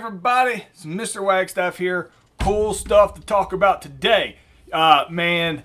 everybody? It's Mr. Wagstaff here. Cool stuff to talk about today. Man,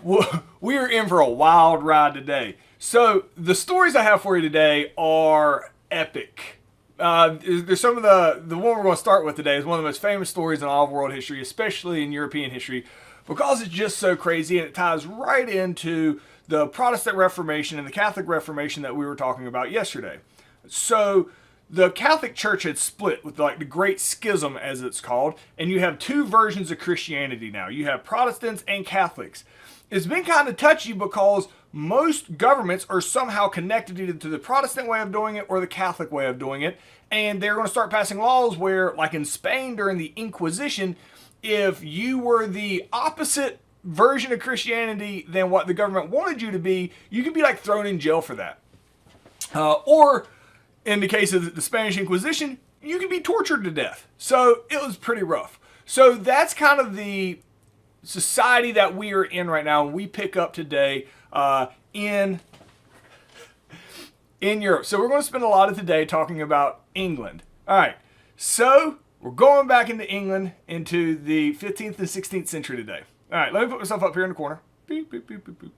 we are in for a wild ride today. So the stories I have for you today are epic. There's some of the one we're going to start with today is one of the most famous stories in all of world history, especially in European history, because it's just so crazy and it ties right into the Protestant Reformation and the Catholic Reformation that we were talking about yesterday. So the Catholic Church had split with like the Great Schism, as it's called, and you have two versions of Christianity now. You have Protestants and Catholics. It's been kind of touchy because most governments are somehow connected either to the Protestant way of doing it or the Catholic way of doing it, and they're going to start passing laws where, like in Spain during the Inquisition, if you were the opposite version of Christianity than what the government wanted you to be, you could be like thrown in jail for that. Or in the case of the Spanish Inquisition, you could be tortured to death. So it was pretty rough. So that's kind of the society that we are in right now. And we pick up today in Europe. So we're going to spend a lot of today talking about England. All right. So we're going back into England into the 15th and 16th century today. All right. Let me put myself up here in the corner. Beep, beep, beep, beep, beep.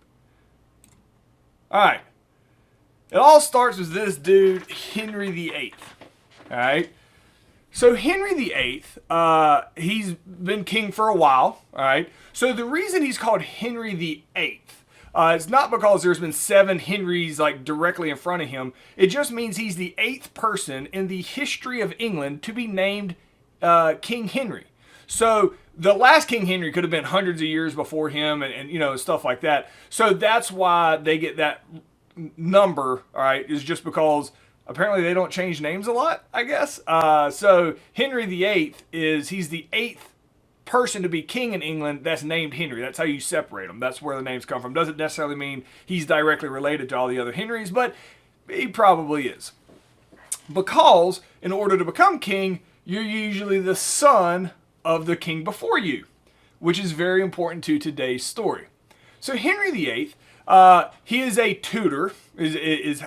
All right. It all starts with this dude, Henry VIII. All right. So Henry VIII, he's been king for a while. All right. So the reason he's called Henry VIII, it's not because there's been 7 Henrys like directly in front of him. It just means he's the 8th person in the history of England to be named King Henry. So the last King Henry could have been hundreds of years before him and you know, stuff like that. So that's why they get that number, all right, is just because apparently they don't change names a lot, I guess. So Henry VIII he's the 8th person to be king in England that's named Henry. That's how you separate them. That's where the names come from. Doesn't necessarily mean he's directly related to all the other Henrys, but he probably is. Because in order to become king, you're usually the son of the king before you, which is very important to today's story. So Henry VIII, he is a Tudor, is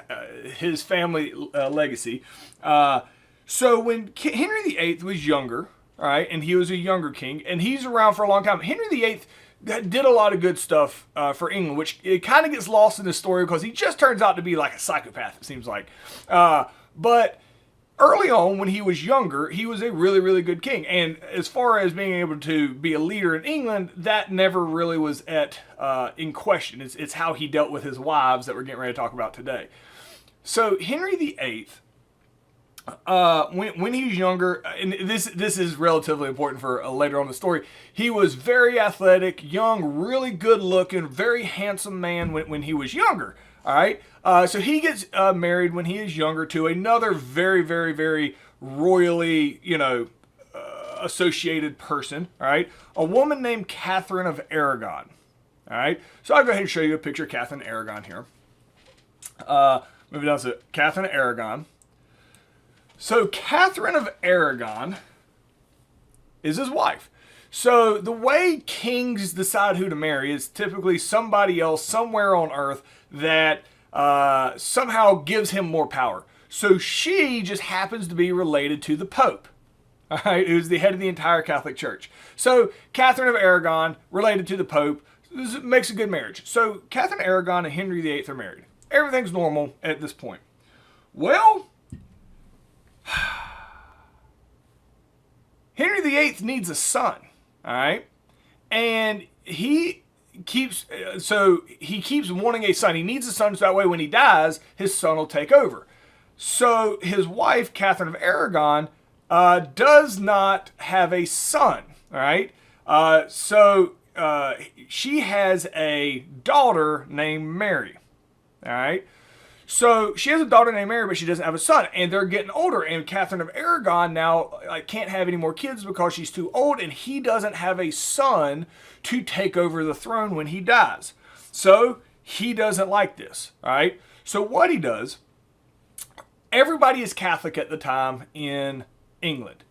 his family legacy. So when Henry VIII was younger, all right, and he was a younger king, and he's around for a long time. Henry VIII did a lot of good stuff for England, which it kind of gets lost in the story because he just turns out to be like a psychopath, it seems like. But early on, when he was younger, he was a really, really good king. And as far as being able to be a leader in England, that never really was in question. It's how he dealt with his wives that we're getting ready to talk about today. So Henry VIII, when he was younger, and this is relatively important for later on in the story, he was very athletic, young, really good looking, very handsome man when he was younger. All right. So he gets married when he is younger to another very, very, very royally, associated person. All right. A woman named Catherin of Arago. All right. So I'll go ahead and show you a picture of Catherin of Arago here. Moving down to Catherin of Arago. So Catherin of Arago is his wife. So the way kings decide who to marry is typically somebody else somewhere on earth that somehow gives him more power. So she just happens to be related to the Pope, all right, who's the head of the entire Catholic Church. So Catherin of Arago, related to the Pope, this makes a good marriage. So Catherin of Arago and Henry VIII are married. Everything's normal at this point. Well, Henry VIII needs a son, all right, and he keeps wanting a son. He needs a son so that way when he dies, his son will take over. So his wife, Catherin of Arago, does not have a son, all right. She has a daughter named Mary, all right. So she has a daughter named Mary, but she doesn't have a son, and they're getting older. And Catherin of Arago now can't have any more kids because she's too old, and he doesn't have a son to take over the throne when he dies. So he doesn't like this. All right. So what he does, everybody is Catholic at the time in England.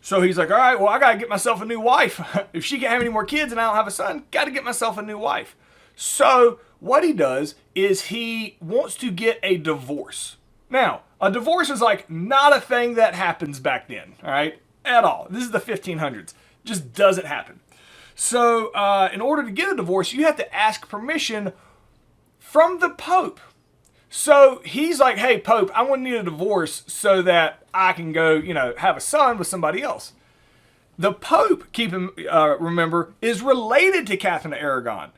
So he's like, all right, well, I got to get myself a new wife. If she can't have any more kids and I don't have a son, got to get myself a new wife. So what he does is he wants to get a divorce. Now, a divorce is like not a thing that happens back then, all right, at all. This is the 1500s. Just doesn't happen. So in order to get a divorce, you have to ask permission from the Pope. So he's like, hey, Pope, I want to need a divorce so that I can go, have a son with somebody else. The Pope, remember, is related to Catherine of Aragon.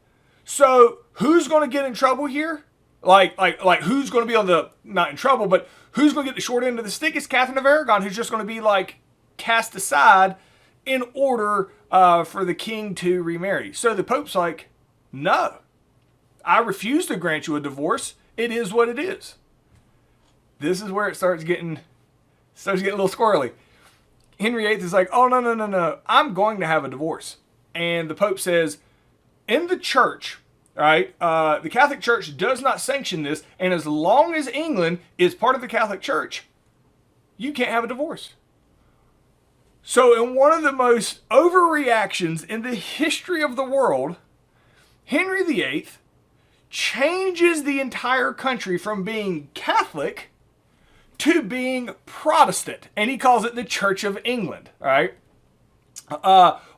So who's going to get in trouble here? Like who's going to be not in trouble, but who's going to get the short end of the stick is Catherine of Aragon, who's just going to be cast aside in order for the king to remarry. So the Pope's like, no, I refuse to grant you a divorce. It is what it is. This is where it starts getting a little squirrely. Henry VIII is like, oh, no. I'm going to have a divorce. And the Pope says, in the church, right, the Catholic Church does not sanction this. And as long as England is part of the Catholic Church, you can't have a divorce. So in one of the most overreactions in the history of the world, Henry VIII changes the entire country from being Catholic to being Protestant. And he calls it the Church of England, right?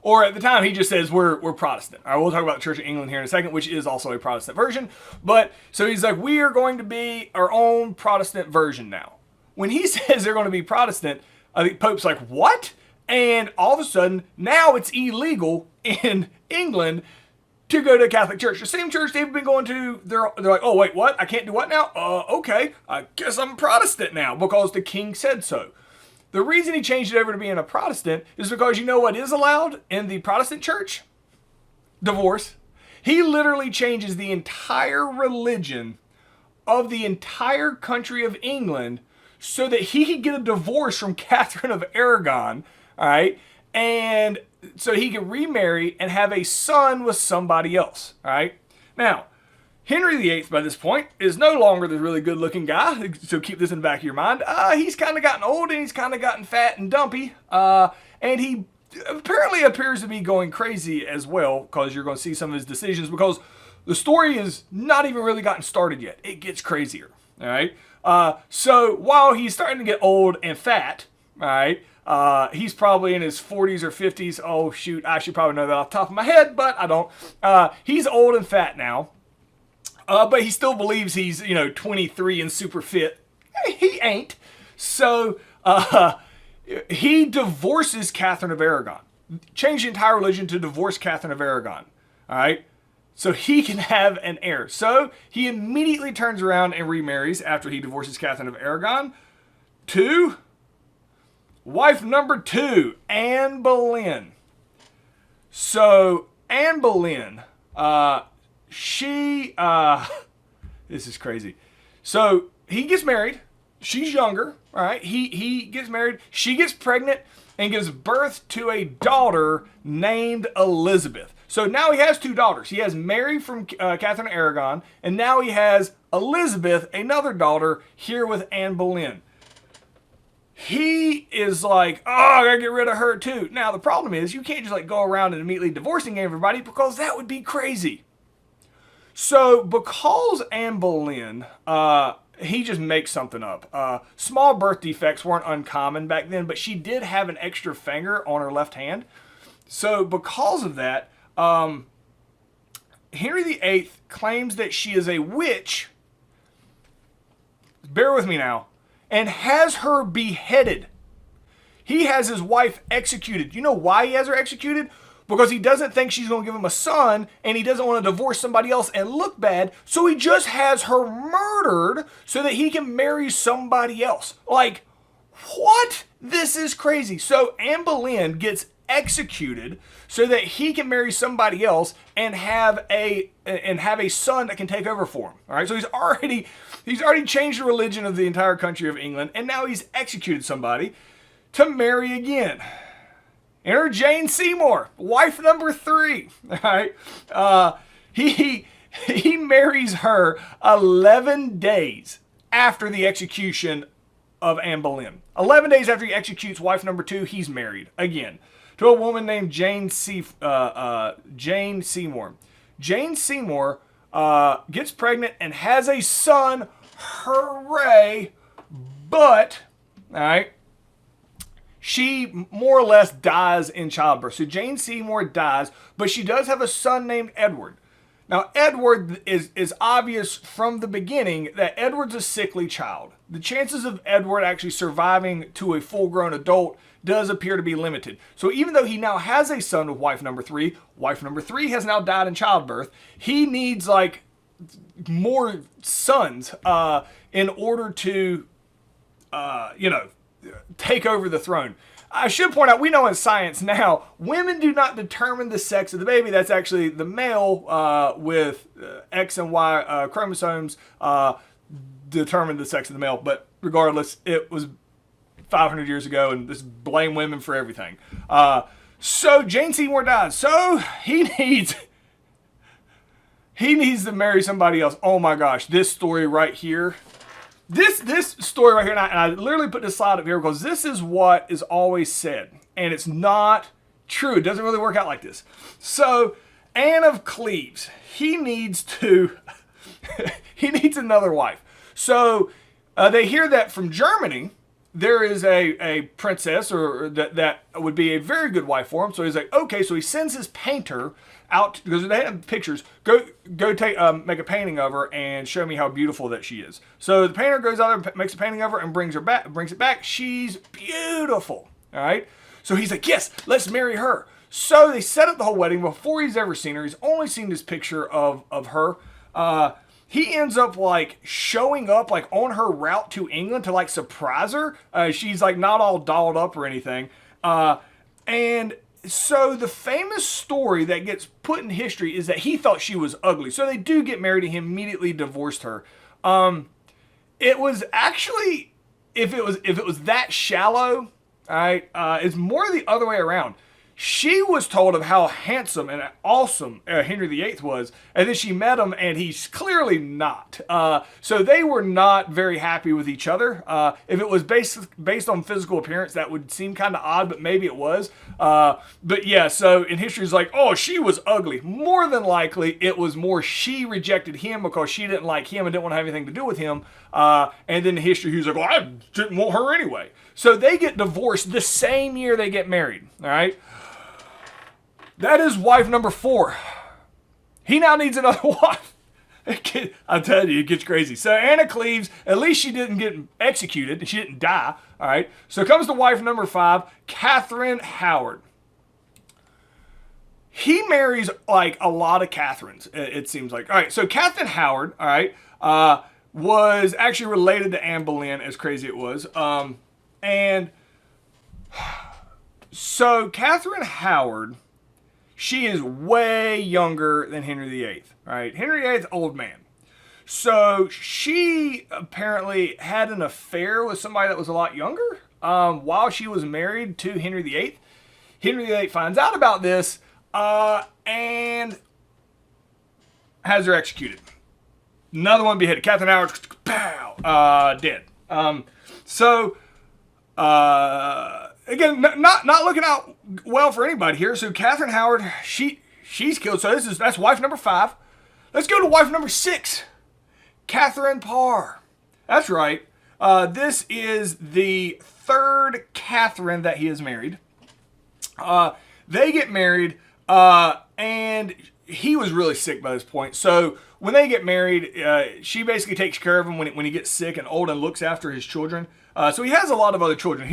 Or at the time, he just says we're Protestant. All right, we'll talk about the Church of England here in a second, which is also a Protestant version. But so he's like, we are going to be our own Protestant version now. When he says they're going to be Protestant, the Pope's like, what? And all of a sudden, now it's illegal in England to go to a Catholic church. The same church they've been going to, they're like, oh, wait, what? I can't do what now? Okay, I guess I'm Protestant now because the king said so. The reason he changed it over to being a Protestant is because you know what is allowed in the Protestant church? Divorce. He literally changes the entire religion of the entire country of England so that he could get a divorce from Catherine of Aragon, all right? And so he could remarry and have a son with somebody else, all right? Now, Henry VIII, by this point, is no longer the really good-looking guy, so keep this in the back of your mind. He's kind of gotten old, and he's kind of gotten fat and dumpy, and he apparently appears to be going crazy as well, because you're going to see some of his decisions, because the story is not even really gotten started yet. It gets crazier, all right? So while he's starting to get old and fat, all right, he's probably in his 40s or 50s. Oh, shoot, I should probably know that off the top of my head, but I don't. He's old and fat now. But he still believes he's, 23 and super fit. He ain't. So he divorces Catherine of Aragon. Changed the entire religion to divorce Catherine of Aragon. All right? So he can have an heir. So he immediately turns around and remarries after he divorces Catherine of Aragon to wife number 2, Anne Boleyn. So Anne Boleyn, this is crazy. So he gets married. She's younger, all right? He gets married. She gets pregnant and gives birth to a daughter named Elizabeth. So now he has 2 daughters. He has Mary from Catherine of Aragon, and now he has Elizabeth, another daughter, here with Anne Boleyn. He is like, oh, I gotta get rid of her too. Now, the problem is you can't just go around and immediately divorcing everybody because that would be crazy. So because Anne Boleyn, he just makes something up. Small birth defects weren't uncommon back then, but she did have an extra finger on her left hand. So because of that, Henry VIII claims that she is a witch. Bear with me now. And has her beheaded. He has his wife executed. You know why he has her executed? Because he doesn't think she's going to give him a son, and he doesn't want to divorce somebody else and look bad, so he just has her murdered so that he can marry somebody else. Like, what? This is crazy. So Anne Boleyn gets executed so that he can marry somebody else and have a son that can take over for him. All right, so he's already changed the religion of the entire country of England, and now he's executed somebody to marry again. Enter Jane Seymour, wife number 3. All right, he marries her 11 days after the execution of Anne Boleyn. 11 days after he executes wife number 2, he's married again to a woman named Jane Seymour. Jane Seymour gets pregnant and has a son, hooray, But, all right, she more or less dies in childbirth. So Jane Seymour dies, but she does have a son named Edward. Now, Edward is obvious from the beginning that Edward's a sickly child. The chances of Edward actually surviving to a full-grown adult does appear to be limited. So even though he now has a son with wife number three has now died in childbirth, he needs like more sons in order to, take over the throne. I should point out, we know in science now, women do not determine the sex of the baby. That's actually the male with X and Y chromosomes determine the sex of the male. But regardless, it was 500 years ago, and just blame women for everything. So Jane Seymour dies. So he needs to marry somebody else. Oh my gosh, this story right here. This story right here, and I literally put this slide up here because this is what is always said, and it's not true. It doesn't really work out like this. So Anne of Cleves, he needs another wife. So they hear that from Germany, there is a princess or that would be a very good wife for him. So he's like, okay. So he sends his painter out because they have pictures. Go take make a painting of her and show me how beautiful that she is. So the painter goes out there, makes a painting of her, and brings it back. She's beautiful. All right. So he's like, yes, let's marry her. So they set up the whole wedding before he's ever seen her. He's only seen this picture of her. He ends up like showing up like on her route to England to like surprise her. She's like not all dolled up or anything. And so the famous story that gets put in history is that he thought she was ugly. So they do get married and he immediately divorced her. It was actually, if it was that shallow, all right, it's more the other way around. She was told of how handsome and awesome Henry VIII was, and then she met him, and he's clearly not. So they were not very happy with each other. If it was based on physical appearance, that would seem kind of odd, but maybe it was. But yeah, so in history, it's like, oh, she was ugly. More than likely, it was more she rejected him because she didn't like him and didn't want to have anything to do with him. And then in history, he was like, well, I didn't want her anyway. So they get divorced the same year they get married, all right? That is wife number 4. He now needs another wife. I tell you, it gets crazy. So Anne of Cleves, at least she didn't get executed and she didn't die. All right. So comes to wife number 5, Catherine Howard. He marries like a lot of Catherines, it seems like. All right. So Catherine Howard, all right, was actually related to Anne Boleyn, as crazy it was. And so Catherine Howard, she is way younger than Henry VIII, right? Henry VIII, old man. So she apparently had an affair with somebody that was a lot younger while she was married to Henry VIII. Henry VIII finds out about this and has her executed. Another one beheaded. Catherine Howard, pow, dead. Again, not looking out well for anybody here. So Catherine Howard, she's killed. So that's wife number 5. Let's go to wife number 6, Catherine Parr. That's right. This is the 3rd Catherine that he has married. They get married, and he was really sick by this point. So when they get married, she basically takes care of him when he gets sick and old and looks after his children. So he has a lot of other children.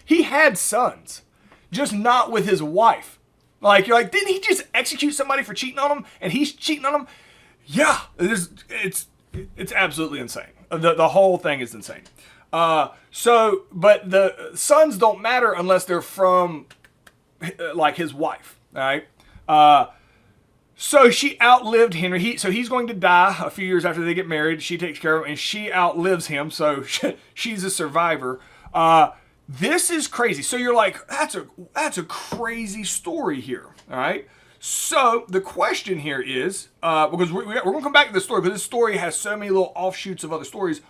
He had sons, just not with his wife. Like, you're like, didn't he just execute somebody for cheating on him? And he's cheating on him? Yeah, it's absolutely insane. The whole thing is insane. But the sons don't matter unless they're from, like, his wife. All right. So she outlived Henry. So he's going to die a few years after they get married. She takes care of him, and she outlives him. So she's a survivor. This is crazy. So you're like, that's a crazy story here. All right. So the question here is, because we're going to come back to this story, because this story has so many little offshoots of other stories.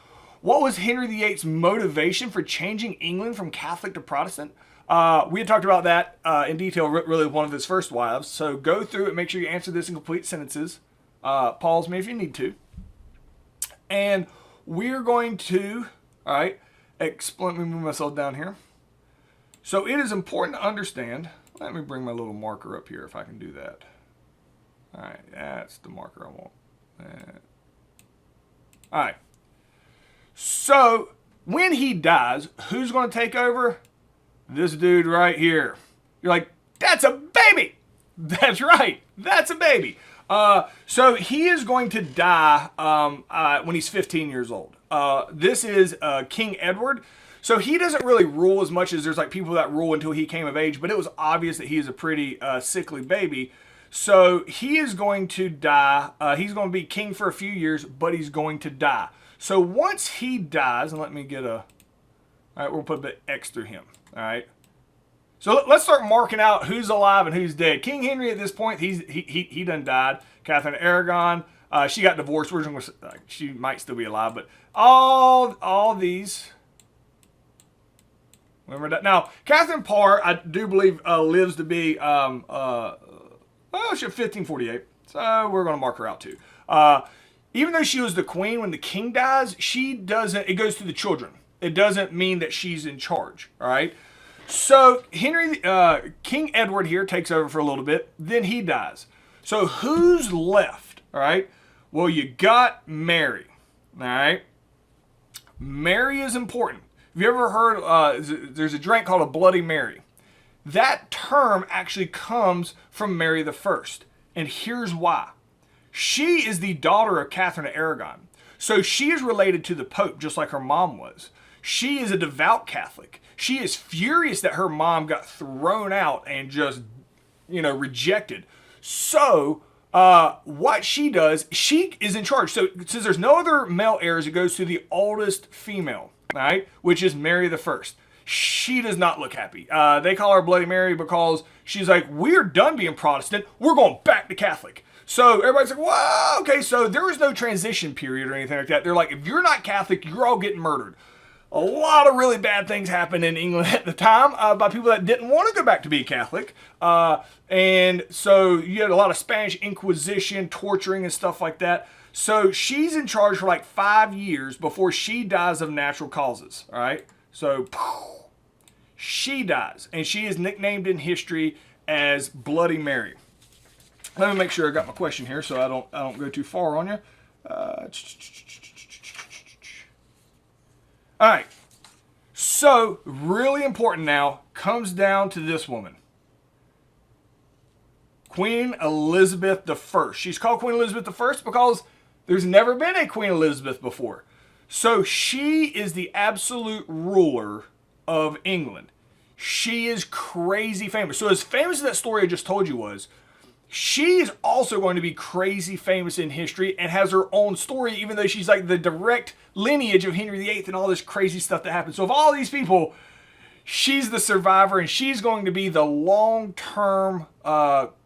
What was Henry VIII's motivation for changing England from Catholic to Protestant? We had talked about that in detail, really, with one of his first wives. So go through it, make sure you answer this in complete sentences. Pause me if you need to. And we're going to, all right, Let me move myself down here. So it is important to understand. Let me bring my little marker up here if I can do that. All right, that's the marker I want. All right. So when he dies, who's going to take over? This dude right here. You're like, that's a baby. That's right. That's a baby. So he is going to die when he's 15 years old. This is King Edward. So he doesn't really rule as much as there's like people that rule until he came of age, but it was obvious that he is a pretty sickly baby. So he is going to die. He's going to be king for a few years, but he's going to die. So once he dies, and let me get a, all right, we'll put a bit X through him. All right. So let's start marking out who's alive and who's dead. King Henry at this point, he done died. Catherin of Arago, she got divorced. We're just gonna, she might still be alive, but all these. Remember that. Now, Catherine Parr, I do believe lives to be she's 1548. So we're gonna mark her out too. Even though she was the queen when the king dies, she doesn't. It goes to the children. It doesn't mean that she's in charge. All right. So King Edward here takes over for a little bit. Then he dies. So who's left? All right. Well, you got Mary. All right. Mary is important. Have you ever heard? There's a drink called a Bloody Mary. That term actually comes from Mary the First, and here's why. She is the daughter of Catherin of Arago. So she is related to the Pope, just like her mom was. She is a devout Catholic. She is furious that her mom got thrown out and just, rejected. So what she does, she is in charge. So since there's no other male heirs, it goes to the oldest female, right? Which is Mary the First. She does not look happy. They call her Bloody Mary because she's like, we're done being Protestant. We're going back to Catholic. So everybody's like, wow, okay. So there was no transition period or anything like that. They're like, if you're not Catholic, you're all getting murdered. A lot of really bad things happened in England at the time by people that didn't want to go back to be Catholic. And so you had a lot of Spanish Inquisition, torturing and stuff like that. So she's in charge for like 5 years before she dies of natural causes. All right. So she dies, and she is nicknamed in history as Bloody Mary. Let me make sure I got my question here so I don't go too far on you. All right. So really important now comes down to this woman. Queen Elizabeth I. She's called Queen Elizabeth I because there's never been a Queen Elizabeth before. So she is the absolute ruler of England. She is crazy famous. So as famous as that story I just told you was, she is also going to be crazy famous in history and has her own story, even though she's like the direct lineage of Henry VIII and all this crazy stuff that happened. So of all these people, she's the survivor, and she's going to be the long-term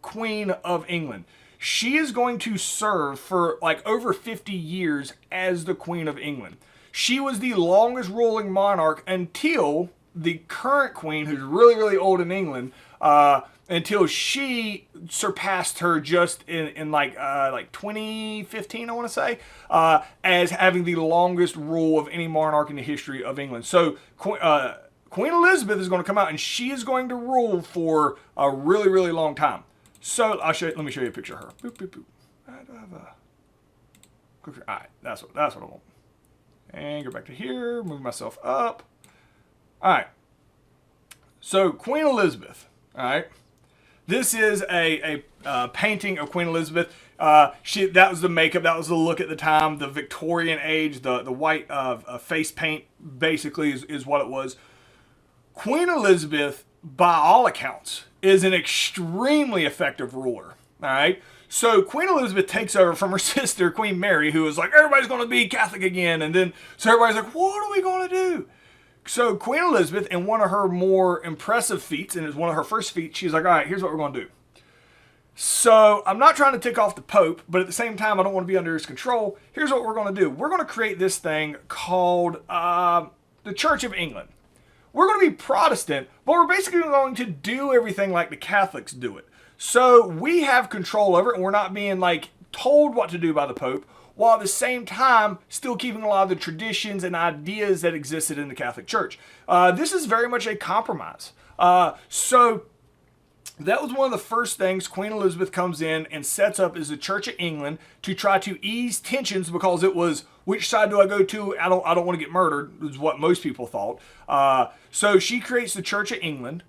Queen of England. She is going to serve for like over 50 years as the Queen of England. She was the longest ruling monarch until the current queen, who's really, really old in England, until she surpassed her just in like 2015, I want to say, as having the longest rule of any monarch in the history of England. So Queen Elizabeth is going to come out, and she is going to rule for a really, really long time. So let me show you a picture of her. Boop, boop, boop. All right, that's what I want. And go back to here, move myself up. All right. So Queen Elizabeth. All right. This is a painting of Queen Elizabeth. That was the makeup. That was the look at the time. The Victorian age. The white face paint basically is what it was. Queen Elizabeth, by all accounts, is an extremely effective ruler. All right. So Queen Elizabeth takes over from her sister, Queen Mary, who was like, everybody's going to be Catholic again. And then, so everybody's like, what are we going to do? So Queen Elizabeth, in one of her more impressive feats, and it's one of her first feats, she's like, all right, here's what we're going to do. So I'm not trying to tick off the Pope, but at the same time, I don't want to be under his control. Here's what we're going to do. We're going to create this thing called the Church of England. We're going to be Protestant, but we're basically going to do everything like the Catholics do it. So we have control over it, and we're not being like told what to do by the Pope, while at the same time still keeping a lot of the traditions and ideas that existed in the Catholic Church. This is very much a compromise. So that was one of the first things Queen Elizabeth comes in and sets up as the Church of England to try to ease tensions, because it was, which side do I go to? I don't want to get murdered, is what most people thought. So she creates the Church of England.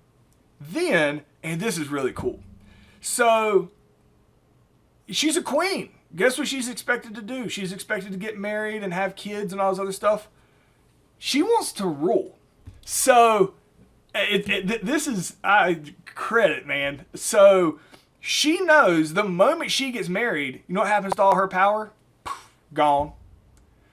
Then, and this is really cool, so she's a queen. Guess what she's expected to do? She's expected to get married and have kids and all this other stuff. She wants to rule. So this is credit, man. So she knows the moment she gets married, you know what happens to all her power? Gone.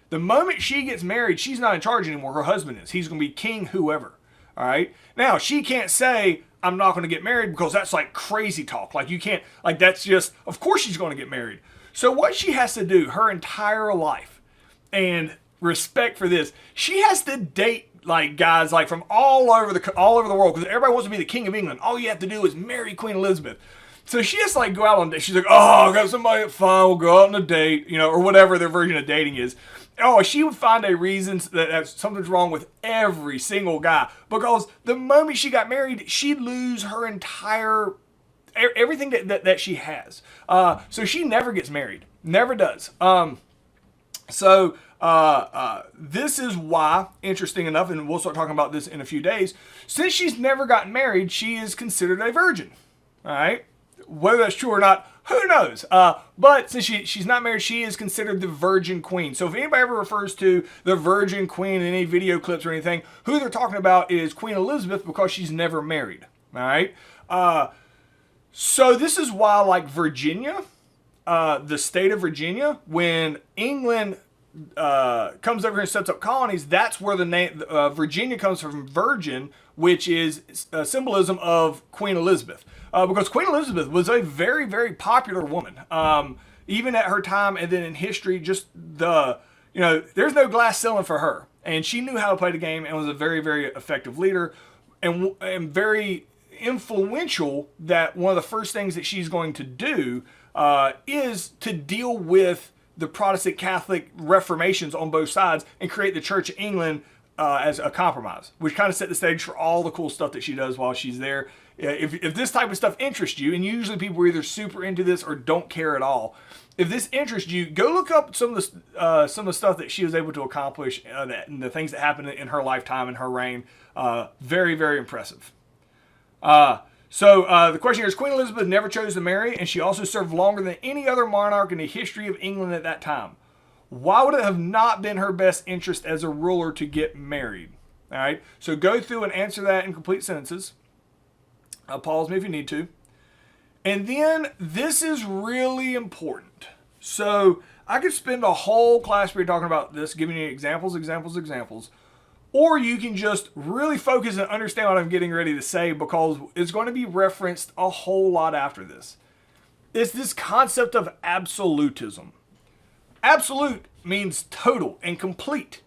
The moment she gets married, she's not in charge anymore. Her husband is. He's going to be king whoever. All right. Now, she can't say, I'm not going to get married, because that's like crazy talk. Like, you can't, like, that's just, of course she's going to get married. So what she has to do her entire life, and respect for this, she has to date like guys like from all over the world, because everybody wants to be the king of England. All you have to do is marry Queen Elizabeth. So she has to like go out on dates. She's like, oh, I got somebody fine, we'll go out on a date, you know, or whatever their version of dating is. Oh, she would find a reason that something's wrong with every single guy, because the moment she got married, she'd lose her entire everything that she has. So she never gets married, never does. This is why, interesting enough, and we'll start talking about this in a few days, since she's never gotten married, she is considered a virgin. All right, whether that's true or not, who knows? But since she's not married, she is considered the Virgin Queen. So if anybody ever refers to the Virgin Queen in any video clips or anything, who they're talking about is Queen Elizabeth, because she's never married. All right. So this is why, like Virginia, the state of Virginia, when England comes over here and sets up colonies, that's where the name Virginia comes from, virgin, which is a symbolism of Queen Elizabeth. Because Queen Elizabeth was a very, very popular woman, even at her time, and then in history, just there's no glass ceiling for her. And she knew how to play the game and was a very, very effective leader, and very influential. That one of the first things that she's going to do is to deal with the Protestant Catholic reformations on both sides and create the Church of England as a compromise, which kind of set the stage for all the cool stuff that she does while she's there. If this type of stuff interests you, and usually people are either super into this or don't care at all, if this interests you, go look up some of the stuff that she was able to accomplish, and the things that happened in her lifetime and her reign. Very, very impressive. So the question here is, Queen Elizabeth never chose to marry, and she also served longer than any other monarch in the history of England at that time. Why would it have not been her best interest as a ruler to get married? All right, so go through and answer that in complete sentences. Pause me if you need to. And then this is really important. So I could spend a whole class period talking about this, giving you examples. Or you can just really focus and understand what I'm getting ready to say, because it's going to be referenced a whole lot after this. It's this concept of absolutism. Absolute means total and complete.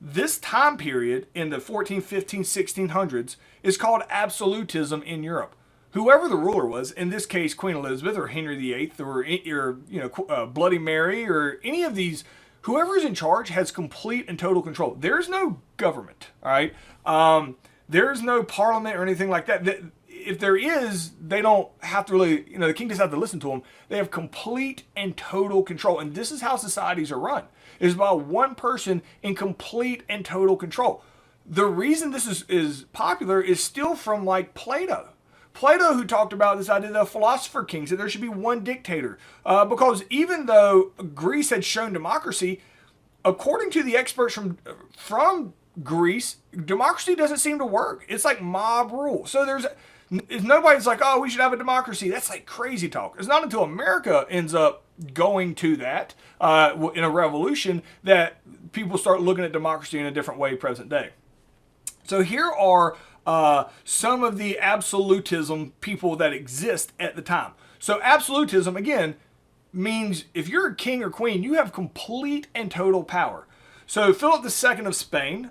This time period in the 14, 15, 1600s is called absolutism in Europe. Whoever the ruler was, in this case Queen Elizabeth or Henry VIII or Bloody Mary or any of these, whoever's in charge has complete and total control. There's no government, all right? There's no parliament or anything like that. If there is, they don't have to really, the king doesn't have to listen to them. They have complete and total control. And this is how societies are run. It is by one person in complete and total control. The reason this is popular is still from like Plato. Plato, who talked about this idea of philosopher kings, that there should be one dictator. Because even though Greece had shown democracy, according to the experts from Greece, democracy doesn't seem to work. It's like mob rule. So nobody's like, oh, we should have a democracy. That's like crazy talk. It's not until America ends up going to that in a revolution that people start looking at democracy in a different way present day. So here are some of the absolutism people that exist at the time. So absolutism, again, means if you're a king or queen, you have complete and total power. So Philip II of Spain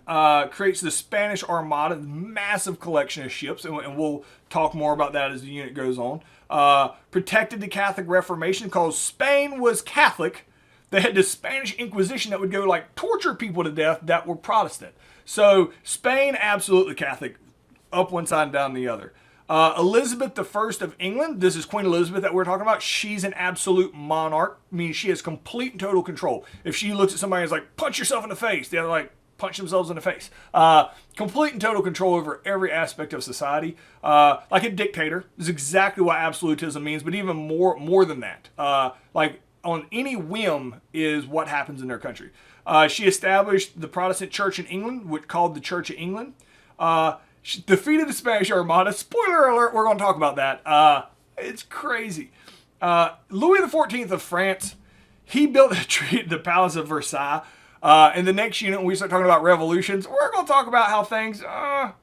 creates the Spanish Armada, massive collection of ships, and we'll talk more about that as the unit goes on. protected the Catholic Reformation because Spain was Catholic. They had the Spanish Inquisition that would go like torture people to death that were Protestant. So Spain, absolutely Catholic, up one side and down the other. Elizabeth I of England, this is Queen Elizabeth that we're talking about. She's an absolute monarch, meaning she has complete and total control. If she looks at somebody and is like, punch yourself in the face, they're like, punch themselves in the face. Complete and total control over every aspect of society. Like a dictator is exactly what absolutism means, but even more than that. Like on any whim is what happens in their country. She established the Protestant Church in England, which called the Church of England. She defeated the Spanish Armada. Spoiler alert, we're going to talk about that. It's crazy. Louis XIV of France, he built the Palace of Versailles. In the next unit, when we start talking about revolutions, we're going to talk about how things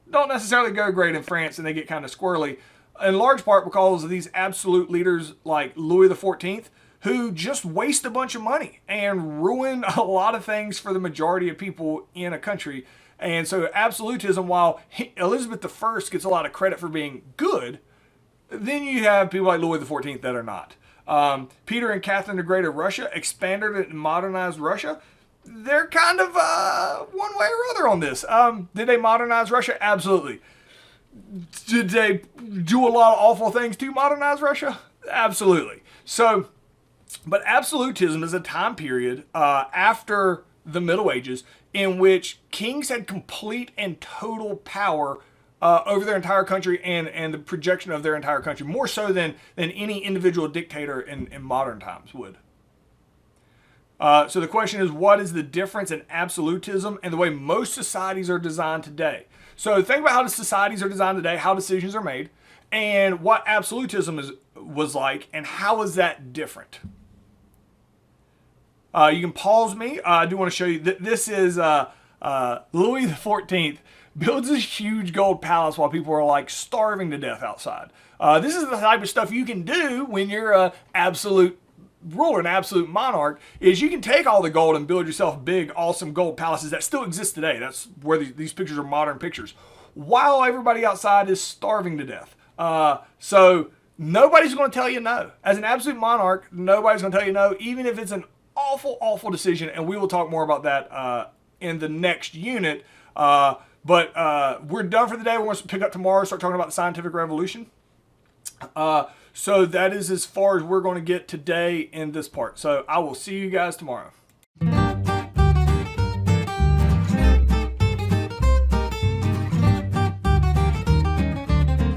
don't necessarily go great in France and they get kind of squirrely. In large part because of these absolute leaders like Louis XIV, who just waste a bunch of money and ruin a lot of things for the majority of people in a country. And so absolutism, while Elizabeth I gets a lot of credit for being good, then you have people like Louis XIV that are not. Peter and Catherine the Great of Russia expanded and modernized Russia. They're kind of one way or other on this. Did they modernize Russia? Absolutely. Did they do a lot of awful things to modernize Russia? Absolutely. So, but absolutism is a time period after the Middle Ages in which kings had complete and total power over their entire country and the projection of their entire country, more so than any individual dictator in modern times would. So the question is, what is the difference in absolutism and the way most societies are designed today? So think about how the societies are designed today, how decisions are made, and what absolutism was like, and how is that different? You can pause me. I do want to show you that this is Louis XIV builds this huge gold palace while people are like starving to death outside. This is the type of stuff you can do when you're an absolute ruler, an absolute monarch, is you can take all the gold and build yourself big, awesome gold palaces that still exist today. That's where these pictures are modern pictures. While everybody outside is starving to death. So nobody's going to tell you no. As an absolute monarch, nobody's going to tell you no, even if it's an awful, awful decision. And we will talk more about that in the next unit. But we're done for the day. We're going to pick up tomorrow, start talking about the scientific revolution. So that is as far as we're going to get today in this part. So I will see you guys tomorrow.